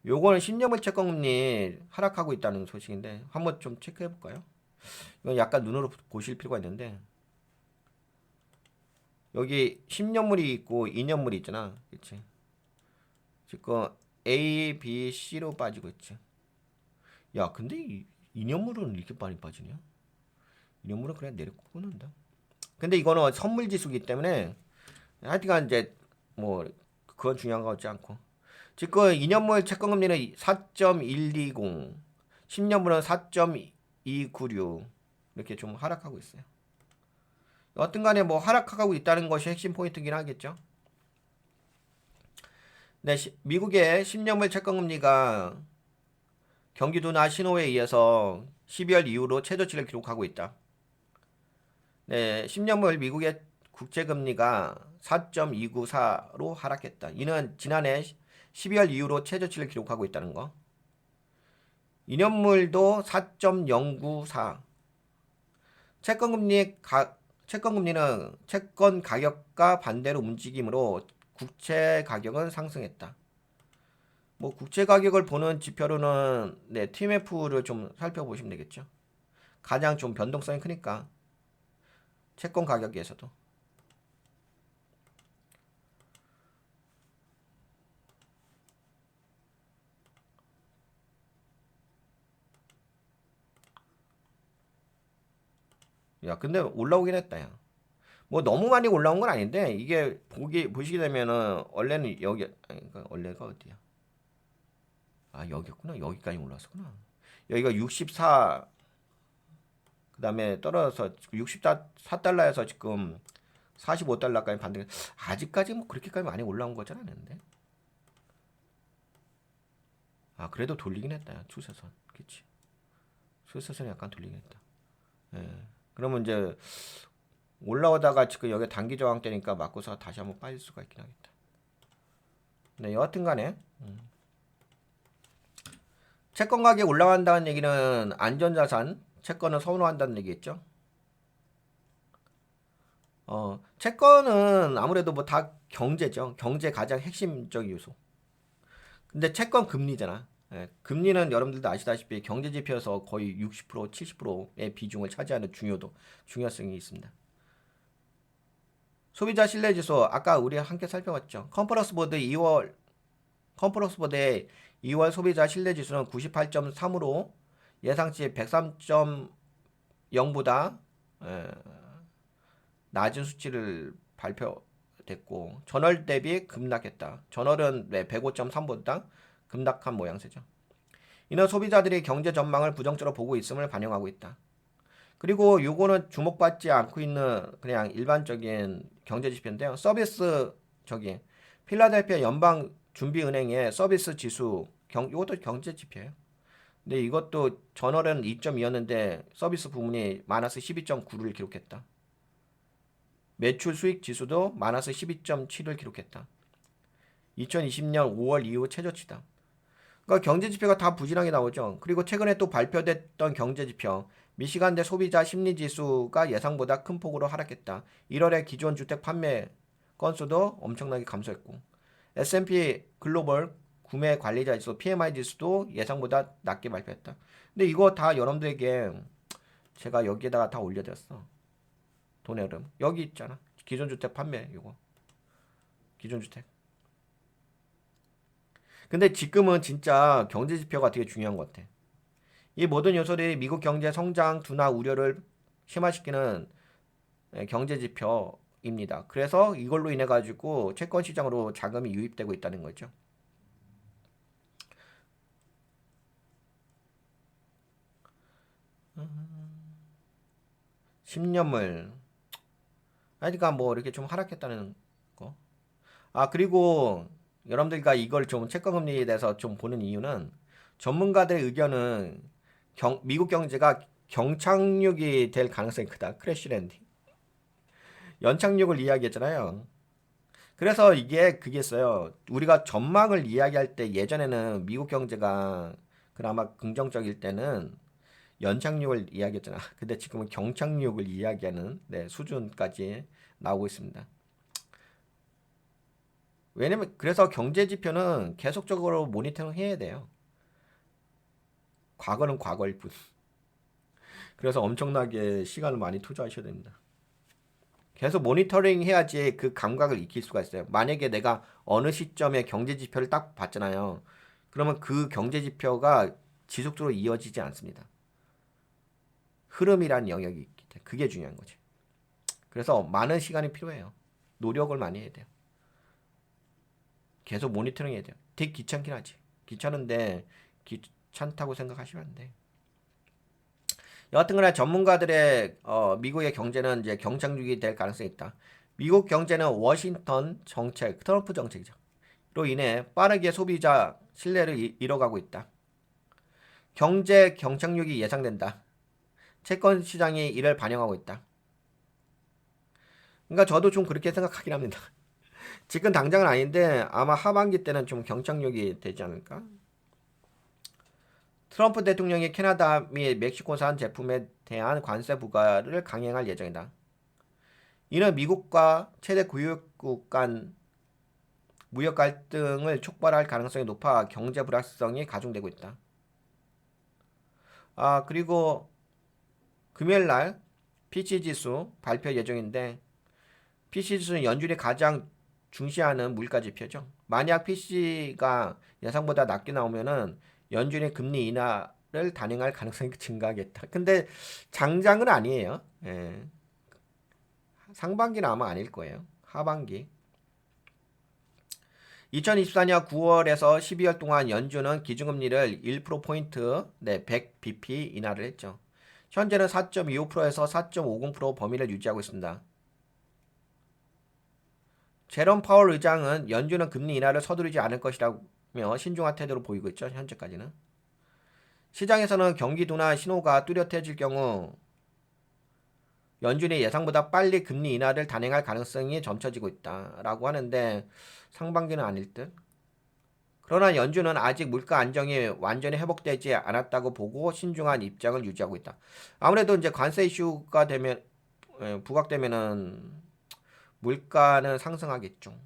요거는 10년물 채권금리 하락하고 있다는 소식인데 한번 좀 체크해 볼까요? 이건 약간 눈으로 보실 필요가 있는데 여기 10년물이 있고 2년물이 있잖아. 그치? 지금 A, B, C로 빠지고 있지. 야, 근데 2년물은 이렇게 많이 빠지냐? 2년물은 그냥 내려 꽂는다. 근데 이거는 선물 지수기 때문에 하여튼간 이제 뭐 그건 중요한 거 같지 않고 지금 2년물 채권금리는 4.120, 10년물은 4.296 이렇게 좀 하락하고 있어요. 여튼 간에 뭐 하락하고 있다는 것이 핵심 포인트긴 하겠죠. 네, 미국의 10년물 채권금리가 경기 둔화 신호에 의해서 12월 이후로 최저치를 기록하고 있다. 네, 10년물 미국의 국채금리가 4.294로 하락했다. 이는 지난해 12월 이후로 최저치를 기록하고 있다는 거. 2년물도 4.094. 채권금리는 채권 가격과 반대로 움직이므로 국채 가격은 상승했다. 뭐 국채 가격을 보는 지표로는 네, TMF를 좀 살펴보시면 되겠죠. 가장 좀 변동성이 크니까 채권 가격에서도. 야, 근데 올라오긴 했다, 야. 뭐 너무 많이 올라온 건 아닌데 이게 보시게 되면은 원래는 여기 아니, 그러니까 원래가 어디야? 아, 여기였구나. 여기까지 올라왔구나. 여기가 64 그다음에 떨어져서 64달러에서 지금 45달러까지 반등. 아직까지 뭐 그렇게까지 많이 올라온 거잖아, 근데. 아, 그래도 돌리긴 했다. 추세선. 그치. 추세선이 약간 돌리긴 했다. 예. 그러면 이제 올라오다가 지금 여기 단기 저항대니까 맞고서 다시 한번 빠질 수가 있긴 하겠다. 네, 여하튼 간에 채권 가격이 올라간다는 얘기는 안전자산, 채권을 선호한다는 얘기겠죠? 채권은 아무래도 뭐 다 경제죠. 경제 가장 핵심적인 요소. 근데 채권 금리잖아. 예, 금리는 여러분들도 아시다시피 경제 지표에서 거의 60%, 70%의 비중을 차지하는 중요성이 있습니다. 소비자 신뢰 지수 아까 우리 함께 살펴봤죠. 컨퍼런스 보드의 2월 소비자 신뢰 지수는 98.3으로 예상치 103.0보다 낮은 수치를 발표됐고 전월 대비 급락했다. 전월은 105.3보다 급락한 모양새죠. 이는 소비자들이 경제 전망을 부정적으로 보고 있음을 반영하고 있다. 그리고 요거는 주목받지 않고 있는 그냥 일반적인 경제 지표인데요. 서비스적인 필라델피아 연방 준비은행의 서비스 지수 이것도 경제 지표예요. 근데 이것도 전월은 2.2였는데 서비스 부문이 마이너스 12.9를 기록했다. 매출 수익 지수도 마이너스 12.7을 기록했다. 2020년 5월 이후 최저치다. 그러니까 경제 지표가 다 부진하게 나오죠. 그리고 최근에 또 발표됐던 경제 지표, 미시간대 소비자 심리 지수가 예상보다 큰 폭으로 하락했다. 1월에 기존 주택 판매 건수도 엄청나게 감소했고, S&P 글로벌 구매 관리자 지수 PMI 지수도 예상보다 낮게 발표했다. 근데 이거 다 여러분들에게 제가 여기에다가 다 올려드렸어. 돈의 흐름 여기 있잖아. 기존 주택 판매 이거 기존 주택. 근데 지금은 진짜 경제 지표가 되게 중요한 것 같아. 이 모든 요소들이 미국 경제 성장 둔화 우려를 심화시키는 경제 지표입니다. 그래서 이걸로 인해 가지고 채권 시장으로 자금이 유입되고 있다는 거죠. 10년물 하여튼간 뭐 이렇게 좀 하락했다는 거. 아, 그리고 여러분들과 이걸 좀 채권 금리에 대해서 좀 보는 이유는 전문가들의 의견은 미국 경제가 경착륙이 될 가능성이 크다. 크래시 랜딩. 연착륙을 이야기했잖아요. 그래서 이게 그게 있어요. 우리가 전망을 이야기할 때 예전에는 미국 경제가 그나마 긍정적일 때는 연착륙을 이야기했잖아. 근데 지금은 경착륙을 이야기하는 네, 수준까지 나오고 있습니다. 왜냐면 그래서 경제 지표는 계속적으로 모니터링 해야 돼요. 과거는 과거일 뿐. 그래서 엄청나게 시간을 많이 투자하셔야 됩니다. 계속 모니터링 해야지 그 감각을 익힐 수가 있어요. 만약에 내가 어느 시점에 경제 지표를 딱 봤잖아요. 그러면 그 경제 지표가 지속적으로 이어지지 않습니다. 흐름이란 영역이 있기 때문에 그게 중요한 거지. 그래서 많은 시간이 필요해요. 노력을 많이 해야 돼요. 계속 모니터링 해야 돼요. 되게 귀찮긴 하지. 귀찮은데 귀찮다고 생각하시면 안 돼. 여하튼간에 전문가들의 미국의 경제는 이제 경착륙이 될 가능성이 있다. 미국 경제는 워싱턴 정책, 트럼프 정책이죠. 로 인해 빠르게 소비자 신뢰를 잃어가고 있다. 경제 경착륙이 예상된다. 채권 시장이 이를 반영하고 있다. 그러니까 저도 좀 그렇게 생각하긴 합니다. 지금 당장은 아닌데 아마 하반기 때는 좀 경착륙이 되지 않을까? 트럼프 대통령이 캐나다 및 멕시코산 제품에 대한 관세 부과를 강행할 예정이다. 이는 미국과 최대 구역국 간 무역 갈등을 촉발할 가능성이 높아 경제 불확실성이 가중되고 있다. 그리고 금요일 날 PC 지수 발표 예정인데 PC 지수는 연준이 가장 중시하는 물가 지표죠. 만약 PC가 예상보다 낮게 나오면은 연준의 금리 인하를 단행할 가능성이 증가하겠다. 근데 장장은 아니에요. 예. 상반기는 아마 아닐 거예요. 하반기. 2024년 9월에서 12월 동안 연준은 기준금리를 1%포인트, 100bp 인하를 했죠. 현재는 4.25%에서 4.50% 범위를 유지하고 있습니다. 제롬 파월 의장은 연준은 금리 인하를 서두르지 않을 것이라며 신중한 태도를 보이고 있죠. 현재까지는. 시장에서는 경기 둔화 신호가 뚜렷해질 경우 연준이 예상보다 빨리 금리 인하를 단행할 가능성이 점쳐지고 있다라고 하는데 상반기는 아닐 듯. 그러나 연준은 아직 물가 안정이 완전히 회복되지 않았다고 보고 신중한 입장을 유지하고 있다. 아무래도 이제 관세 이슈가 되면 부각되면은 물가는 상승하겠죠.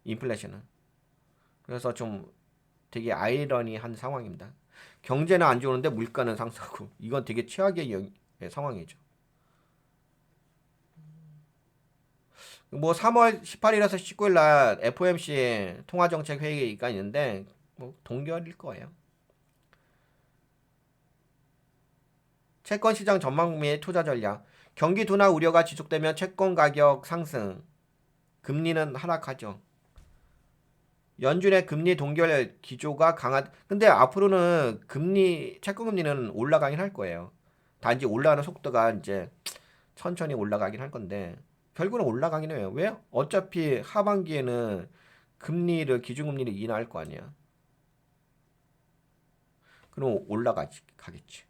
인플레이션은. 그래서 좀 되게 아이러니한 상황입니다. 경제는 안 좋은데 물가는 상승하고 이건 되게 최악의 상황이죠. 뭐 3월 18일에서 19일 날 FOMC 통화정책 회의가 있는데 뭐 동결일 거예요. 채권 시장 전망 및 투자 전략. 경기 둔화 우려가 지속되면 채권 가격 상승, 금리는 하락하죠. 연준의 금리 동결 기조가 근데 앞으로는 채권 금리는 올라가긴 할 거예요. 단지 올라가는 속도가 이제 천천히 올라가긴 할 건데 결국은 올라가긴 해요. 왜? 어차피 하반기에는 기준금리를 인하할 거 아니야. 그럼 가겠지.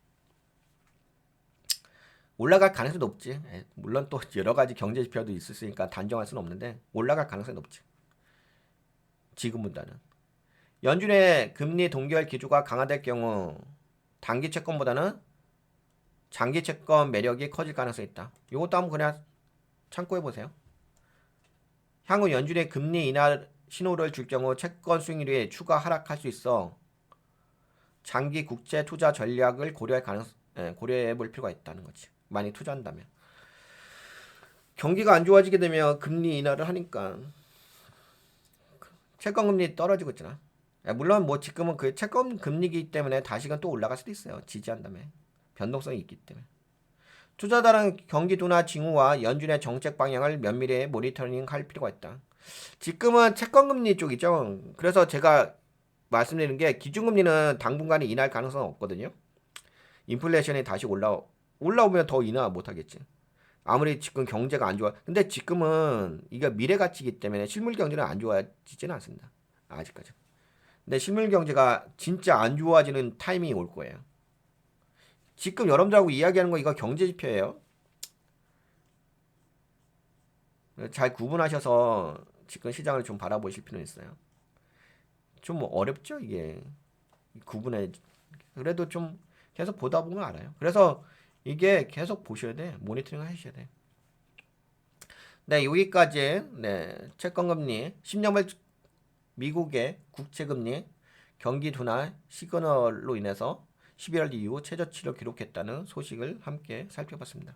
올라갈 가능성이 높지. 물론 또 여러 가지 경제 지표도 있으니까 단정할 수는 없는데 올라갈 가능성이 높지. 지금보다는. 연준의 금리 동결 기조가 강화될 경우 단기 채권보다는 장기 채권 매력이 커질 가능성이 있다. 이것도 한번 그냥 참고해 보세요. 향후 연준의 금리 인하 신호를 줄 경우 채권 수익률이 추가 하락할 수 있어 장기 국채 투자 전략을 고려해 볼 필요가 있다는 거지. 많이 투자한다면. 경기가 안 좋아지게 되면 금리 인하를 하니까 채권 금리 떨어지고 있잖아. 물론 뭐 지금은 그 채권 금리이기 때문에 다시금 또 올라갈 수도 있어요. 지지한다면. 변동성이 있기 때문에. 투자자는 경기 둔화 징후와 연준의 정책 방향을 면밀히 모니터링할 필요가 있다. 지금은 채권금리 쪽이죠. 그래서 제가 말씀드리는 게 기준금리는 당분간에 인하할 가능성은 없거든요. 인플레이션이 다시 올라오면 더 인하 못하겠지. 아무리 지금 경제가 안 좋아. 근데 지금은 이게 미래 가치이기 때문에 실물 경제는 안 좋아지지는 않습니다. 아직까지. 근데 실물 경제가 진짜 안 좋아지는 타이밍이 올 거예요. 지금 여러분들하고 이야기하는 거 이거 경제 지표예요. 잘 구분하셔서 지금 시장을 좀 바라보실 필요는 있어요. 좀 어렵죠, 이게. 구분해. 그래도 좀 계속 보다 보면 알아요. 그래서 이게 계속 보셔야 돼. 모니터링 하셔야 돼. 네, 여기까지 채권금리 10년물 미국의 국채금리 경기 둔화 시그널로 인해서 12월 이후 최저치를 기록했다는 소식을 함께 살펴봤습니다.